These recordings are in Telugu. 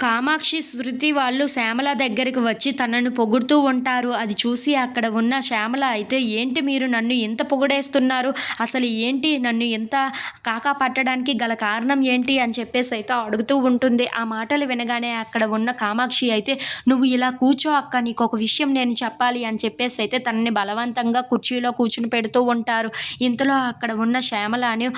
కామాక్షి, శృతి వాళ్ళు శ్యామల దగ్గరికి వచ్చి తనను పొగుడుతూ ఉంటారు. అది చూసి అక్కడ ఉన్న శ్యామల అయితే, "ఏంటి మీరు నన్ను ఇంత పొగిడేస్తున్నారు? అసలు ఏంటి నన్ను ఇంత కాకా పట్టడానికి గల కారణం ఏంటి?" అని చెప్పేసైతే అడుగుతూ ఉంటుంది. ఆ మాటలు వినగానే అక్కడ ఉన్న కామాక్షి అయితే, "నువ్వు ఇలా కూర్చో అక్క, నీకొక విషయం నేను చెప్పాలి" అని చెప్పేసైతే తనని బలవంతంగా కుర్చీలో కూర్చుని పెడుతూ ఉంటారు. ఇంతలో అక్కడ ఉన్న శ్యామల అని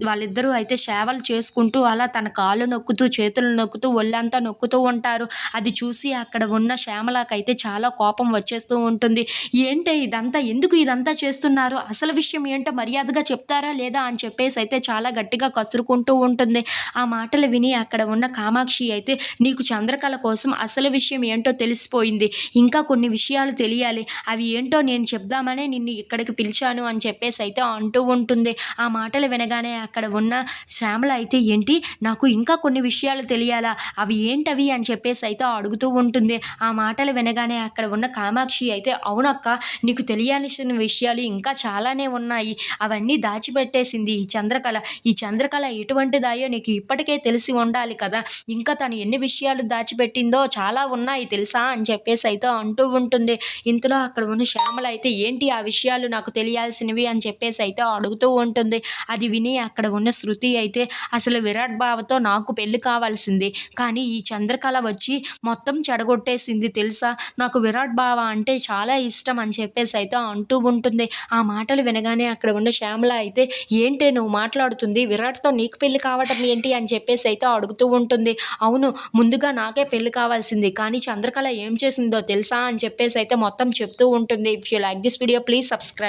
వాళ్ళిద్దరూ అయితే సేవలు చేసుకుంటూ అలా తన కాళ్ళు నొక్కుతూ, చేతులు నొక్కుతూ, ఒళ్ళంతా నొక్కుతూ ఉంటారు. అది చూసి అక్కడ ఉన్న శ్యామలకైతే చాలా కోపం వచ్చేస్తూ ఉంటుంది. "ఏంటే ఇదంతా? ఎందుకు ఇదంతా చేస్తున్నారు? అసలు విషయం ఏంటో మర్యాదగా చెప్తారా లేదా?" అని చెప్పేసైతే చాలా గట్టిగా కసురుకుంటూ ఉంటుంది. ఆ మాటలు విని అక్కడ ఉన్న కామాక్షి అయితే, "నీకు చంద్రకళ కోసం అసలు విషయం ఏంటో తెలిసిపోయింది. ఇంకా కొన్ని విషయాలు తెలియాలి. అవి ఏంటో నేను చెప్దామనే నిన్ను ఇక్కడికి పిలిచాను" అని చెప్పేసైతే అంటూ ఉంటుంది. ఆ మాటలు వినగానే అక్కడ ఉన్న శ్యామల అయితే, "ఏంటి? నాకు ఇంకా కొన్ని విషయాలు తెలియాలా? అవి ఏంటవి?" అని చెప్పేసైతే అడుగుతూ ఉంటుంది. ఆ మాటలు వినగానే అక్కడ ఉన్న కామాక్షి అయితే, "అవునక్క, నీకు తెలియాల్సిన విషయాలు ఇంకా చాలానే ఉన్నాయి. అవన్నీ దాచిపెట్టేసింది ఈ చంద్రకళ. ఈ చంద్రకళ ఎటువంటిదాయో నీకు ఇప్పటికే తెలిసి ఉండాలి కదా! ఇంకా తను ఎన్ని విషయాలు దాచిపెట్టిందో చాలా ఉన్నాయి తెలుసా?" అని చెప్పేసైతే అంటూ ఉంటుంది. ఇంతలో అక్కడ ఉన్న శ్యామల అయితే, "ఏంటి ఆ విషయాలు నాకు తెలియాల్సినవి?" అని చెప్పేసైతే అడుగుతూ ఉంటుంది. అది విని అక్కడ ఉన్న శృతి అయితే, "అసలు విరాట్ బావతో నాకు పెళ్లి కావాల్సింది. కానీ ఈ చంద్రకళ వచ్చి మొత్తం చెడగొట్టేసింది తెలుసా? నాకు విరాట్ బావ అంటే చాలా ఇష్టం" అని చెప్పేసైతే అంటూ ఉంటుంది. ఆ మాటలు వినగానే అక్కడ ఉన్న శ్యామల అయితే, "ఏంటే నువ్వు మాట్లాడుతుంది? విరాట్‌తో నీకు పెళ్లి కావటం ఏంటి?" అని చెప్పేసైతే అడుగుతూ ఉంటుంది. "అవును, ముందుగా నాకే పెళ్లి కావాల్సింది. కానీ చంద్రకళ ఏం చేసిందో తెలుసా?" అని చెప్పేసైతే మొత్తం చెప్తూ ఉంటుంది. If you like this video please subscribe.